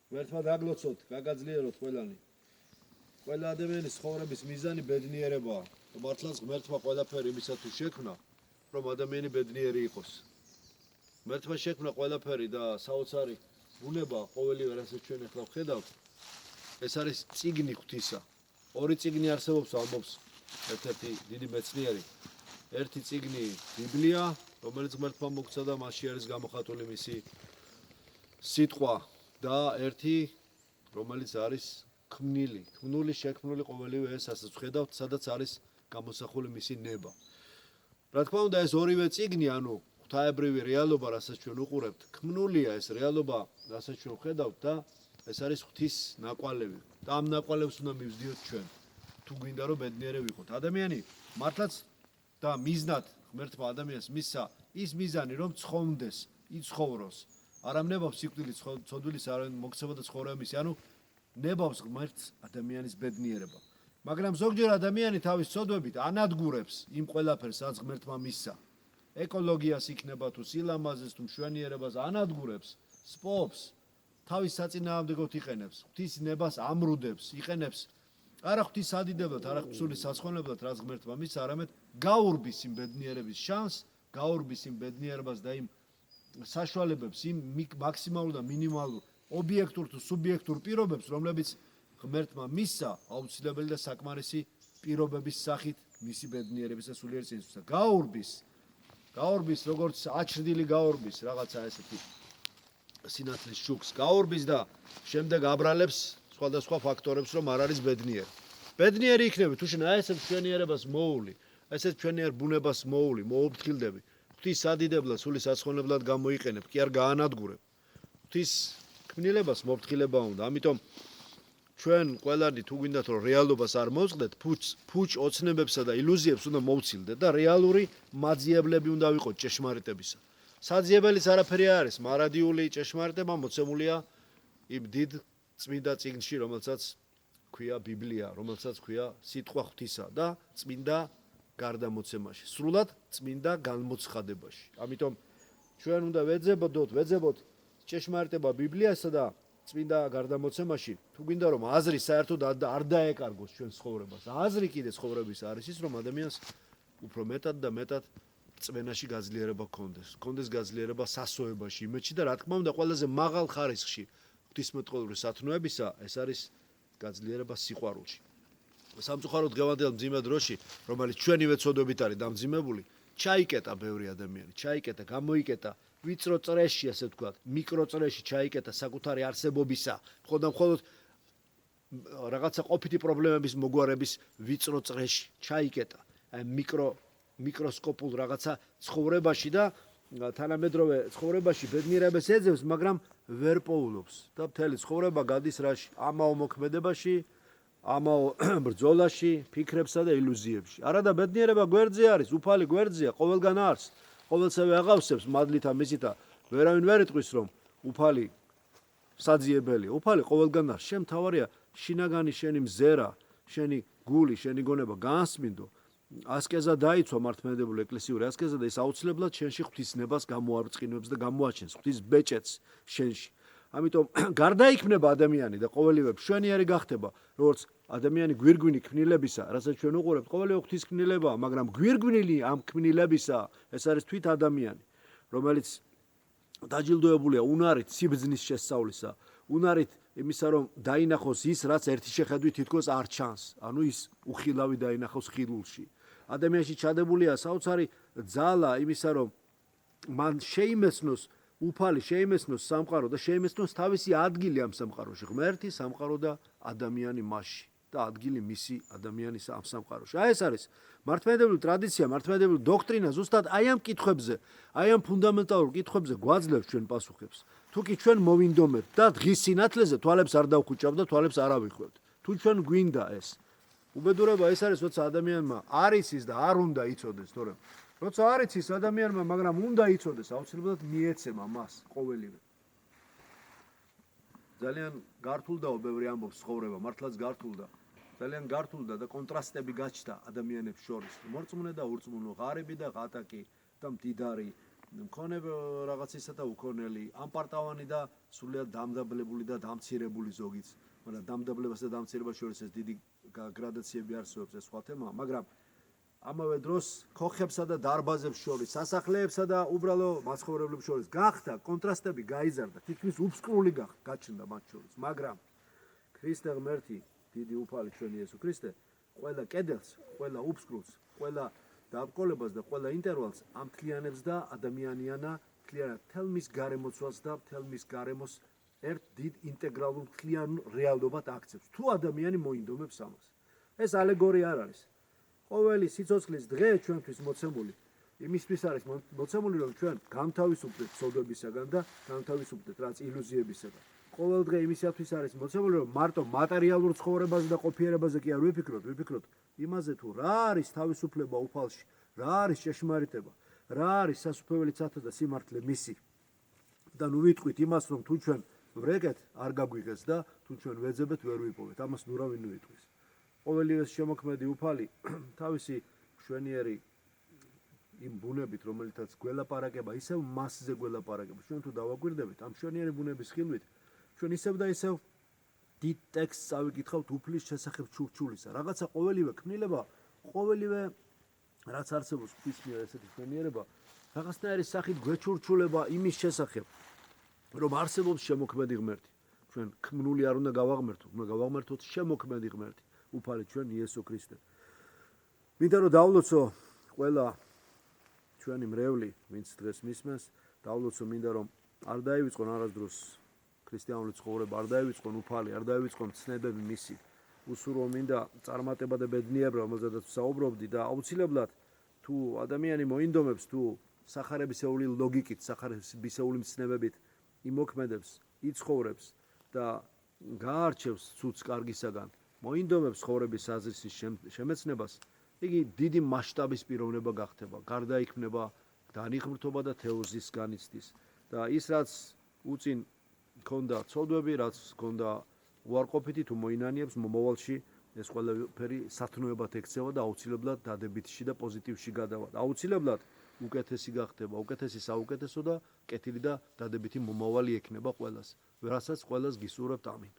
ღმერთმა დაგლოცოთ, გაგაძლიეროთ ყველანი. ყველა ადამიანის ცხოვრების მიზანი ბედნიერებაა. მართლაც ღმერთმა ყველაფერი იმისათვის შექმნა, რომ ადამიანი ბედნიერი იყოს. ღმერთმა შექმნა ყველაფერი და საოცარი ბუნება ყოველივე რასაც ჩვენ ახლა ვხედავთ, ეს არის წიგნი ღვთისა. ორი წიგნი არსებობს ამბობს ერთ-ერთი დიდი მეცნიერი. ერთი წიგნი ბიბლია, რომელიც ღმერთმა მოგცა და მასში არის გამოხატული მისი სიტყვა და ერთი რომელიც არის ქმნილი, შექმნული ყოველივე ეს ასაც ვხედავთ, სადაც არის გამოსახული მისი ნება. რა თქმა უნდა, ეს ორივე წიგნი, ანუ ღვთაებრივი რეალობა, რასაც ჩვენ უყურებთ, ქმნულია ეს რეალობა, რასაც ჩვენ ვხედავთ და ეს არის ღვთის ნაკვალევი. და ამ ნაკვალევს უნდა მივსდიოთ ჩვენ. თუ გვინდა რომ ბედნიერი ვიყოთ. ადამიანი მართლაც და მიზნად ღმერთმა ადამიანს მისცა ის მიზანი, რომ ცხონდეს, იცხოვროს. არა ნებავს სიკვდილის ცოდვილის, არა მოქცევა და ცხოვრება მისი, ანუ ნებავს ღმერთს ადამიანის ბედნიერება. მაგრამ ზოგჯერ ადამიანი თავის ცოდვებით ანადგურებს იმ ყველაფერს, რაც ღმერთმა მისცა. ეკოლოგიას იქნება თუ სილამაზეს თუ მშვენიერებას ანადგურებს, სპობს, თავის საწინააღმდეგოდ იყენებს, ღვთის ნებას ამრუდებს, იყენებს არა ღვთის სადიდებლად, არა ღვთის საცხოვნებლად, რაც ღმერთმა მისცა, არამედ გაურბის იმ ბედნიერების შანსს, გაურბის იმ ბედნიერებას და იმ საშუალებებს, იმ მაქსიმალურ და მინიმალურ ობიექტურ თუ სუბიექტურ პირობებს, რომლებიც ღმერთმა მისცა, აუცილებელი და საკმარისი პირობების სახით მისი ბედნიერების და სულიერ წინსვლისა. გაურბის, როგორც აჩრდილი გაურბის, რაღაცა ესეთი სინათლის შუქს გაურბის და შემდეგ აბრალებს სხვადასხვა ფაქტორებს, რომ არ არის ბედნიერი. ბედნიერი იქნები, თუ შენ აი ესეთ მშვენიერებას მოული, ესეთ მშვენიერ ბუნებას მოული, მოუფრთხილდები, ღვთის სადიდებლად, სული საცხოვნებლად გამოიყენებ, კი არ გაანადგურებ. ღვთის ქმნილებას მოფრთხილება უნდა. ამიტომ ჩვენ ყველანი თუ გვინდათ რომ რეალობას არ მოვწყდეთ, ფუჭ ოცნებებსა და ილუზიებს უნდა მოვცილდეთ და რეალური მაძიებლები უნდა ვიყოთ ჭეშმარიტებისა. საძიებელიც არაფერი არ არის, მარადიული ჭეშმარიტება მოცემულია იმ დიდ წმინდა წიგნში, რომელსაც ქვია ბიბლია, რომელსაც ქვია სიტყვა ღვთისა და წმინდა გარდამოცემაში, სრულად წმინდა განმოცხადებაში. ამიტომ ჩვენ უნდა ვეძებოთ ჭეშმარიტება ბიბლიასა და წმინდა გარდამოცემაში, თუ გვინდა რომ აზრი საერთოდ არ დაეკარგოს ჩვენს ცხოვრებას. აზრი კიდე ცხოვრების არის ის, რომ ადამიანს უფრო მეტად და მეტად წმენაში გაძლიერება ჰქონდეს გაძლიერება სასოებაში, იმედში და რა თქმა უნდა, ყველაზე მაღალ ხარისხში ღვთისმეტყველური სათნოებისა, ეს არის გაძლიერება სიყვარულში. სამწუხაროდ დღევანდელ მძიმე დროში, რომელიც ჩვენივე ცოდვებით არის დამძიმებული, ჩაიკეტა ბევრი ადამიანი, გამოიკეტა ვიწრო წრეში, ასე ვთქვათ, მიკრო წრეში ჩაიკეტა საკუთარი არსებობისა, მხოლოდ რაღაცა ყოფითი პრობლემების მოგვარების ვიწრო წრეში ჩაიკეტა, აი მიკროსკოპულ რაღაცა ცხოვრებაში და თანამედროვე ცხოვრებაში ბედნიერებას ეძებს, მაგრამ ვერ პოულობს და მთელი ცხოვრება გადის რაში? ამაო მოქმედებაში, ამაო ბრძოლაში, ფიქრებსა და ილუზიებში. არა და ბედნიერება გვერდზე არის, უფალი გვერდზეა, ყოველგან არის. ყოველსავე აღავსებს მადლითა მისითა, ვერავინ ვერ იტყვის რომ უფალი საძიებელია. უფალი ყოველგან არის. შენ მთავარია შინაგანი შენი მზერა, შენი გული, შენი გონება გაასმინდო. ასკეზა დაიცვა მართლმადიდებლური ეკლესიური ასკეზა და ის აუცილებლად შენში ღვთის ნებას გამოარწყინებს და გამოაჩენს ღვთის ბეჭედს შენში. ამიტომ გარდაიქმნება ადამიანი და ყოველივე მშვენიერი გახდება, როგორც ადამიანი გვირგვინი ქმნილებისა, რასაც ჩვენ უყურებთ, ყოველივე ღვთის ქმნილებაა, მაგრამ გვირგვინილი ამ ქმნილებისა, ეს არის თვით ადამიანი, რომელიც დაჯილდოებულია უნარით სიბრძნის შესწავლისა, უნარით იმისა, რომ დაინახოს ის, რაც ერთი შეხედვით თითქოს არ ჩანს, ანუ ის უხილავი დაინახოს ხილულში. ადამიანში ჩადებულია საოცარი ძალა იმისა, რომ მან შეიმეცნოს უფალი, შეიმეცნოს სამყარო და შეიმეცნოს თავისი ადგილი ამ სამყაროში, ღმერთი, სამყარო და ადამიანი მასში და ადგილი მისი ადამიანის ამ სამყაროში. აი ეს არის მართლმადიდებლური ტრადიცია, მართლმადიდებლური დოქტრინა ზუსტად აი ამ კითხვებზე, აი ამ ფუნდამენტალურ კითხვებზე გვაძლევს ჩვენ პასუხებს. თუ კი ჩვენ მოვინდომებთ და დღის სინათლეზე თვალებს არ დავხუჭავთ და თვალებს არ ავიხვევთ. თუ ჩვენ გვინდა ეს უბედურება ეს არის, როცა ადამიანმა არ იცის და არ უნდა იცოდეს, თორემ როცა არ იცის ადამიანმა, მაგრამ უნდა იცოდეს, აუცილებლად მიეცემა მას ყოველივე. ძალიან გართულდაო ბევრი ამბობს ცხოვრება, მართლაც გართულდა. ძალიან გართულდა და კონტრასტები გაჩნდა ადამიანებს შორის. მორწმუნე და ურწმუნო, ღარიბი და ღატაკი და მდიდარი მქონე რაღაცისა და უქონელი, ამპარტავანი და სრულიად დამდაბლებული და დამცირებული ზოგიც, მაგრამ დამდაბლებას და დამცირებას შორის ეს დიდი გრადაციები არსებობს, ეს სხვა თემაა, მაგრამ ამავე დროს ქოხებსა და დარბაზებს შორის, სასახლეებსა და უბრალო მაცხოვრებლებს შორის გახდა კონტრასტები გაიზარდა, თითქმის უბსკრული გაჩნდა მათ შორის, მაგრამ ქრისტე ღმერთი, დიდი უფალი ჩვენი იესო ქრისტე, ყველა კედელს, ყველა უბსკრულს, ყველა დააბკოლებას და ყველა ინტერვალს ამთლიანებს და ადამიანიანა მთლიანად მთელ მის გარემოცვას და მთელ მის გარემოს ერთ დიდ ინტეგრალურ მთლიან რეალობად აქცევს. თუ ადამიანი მოინდომებს ამას. ეს ალეგორია არ არის. ყოველი სიცოცხლის დღე ჩვენთვის მოცემული იმისთვის არის მოცემული, რომ ჩვენ გამთავისუფლდეთ ცოდვებისაგან და გამთავისუფლდეთ რაც ილუზიებისაგან. ყოველ დღე იმისათვის არის მოცემული, რომ მარტო მატერიალურ ცხოვრებაზე და ყოფიერებაზე კი არ ვიფიქროთ იმაზე თუ რა არის თავისუფლება უფალში, რა არის ჭეშმარიტება, რა არის სასუფეველი ცათა და სიმართლე მისი. და ნუ ვიტყვით იმას, რომ თუ ჩვენ ვრეკეთ, არ გაგვიღეს და თუ ჩვენ ვეძებეთ, ვერ ვიპოვეთ. ამას ნურავინ ნუ იტყვის. ყოველივეს შემოქმედი უფალი თავისი მშვენიერი იმ ბუნებით, რომელთაც გველაპარაკება, ისევ მასზე გველაპარაკება. ჩვენ თუ დავაკვირდებით ამ მშვენიერი ბუნების ხილვით, ჩვენ ისევ და ისევ დიდ ტექსტს წავიკითხავთ უფლის შესახებ ჩურჩულისა. რაღაცა ყოველივე ქმნილება, ყოველივე რაც არსებობს ღვთის მიერ ესეთი მშვენიერება, რაღაცნაირი სახით გვეჩურჩულება იმის შესახებ, რომ არსებობს შემოქმედი ღმერთი. ჩვენ ქმნული არ უნდა გავაღმერთოთ, უნდა გავაღმერთოთ შემოქმედი ღმერთი, უფალი ჩვენ იესო ქრისტე. მინდა რომ დავლოცო ყველა ჩვენი მრევლი, ვინც დღეს მისმენს, დავლოცო მინდა რომ არ დაივიწყონ არასდროს ქრისტიანული ცხოვრება, არ დაივიწყონ უფალი, არ დაივიწყონ ცნებები მისი. უსურვო მინდა წარმატება და ბედნიერება, რომელზედაც საუბრობდი და აუცილებლად თუ ადამიანი მოინდომებს, თუ სახარებისეული ლოგიკით, სახარებისეული მცნებებით იმოქმედებს, იცხოვრებს და გაარჩევს ცუდს კარგისაგან, მოინდომებს ცხოვრების აზრისის შემეცნებას, იგი დიდი მასშტაბის პიროვნება გახდება, გარდაიქმნება განიღმრთობა და თეოზის განიცდის. და ის რაც უწინ ქონდა ცოდვები, რაც ქონდა უარყოფითი თუ მოინანიებს მომავალში ეს ყველაფერი სათნოებად ექცევა და აუცილებლად დადებითში და პოზიტივში გადავა. აუცილებლად უკეთესი გახდება, უკეთესი საუკეთესო და კეთილი და დადებითი მომავალი ექნება ყველას. რასაც ყველას გისურვებთ, ამინ.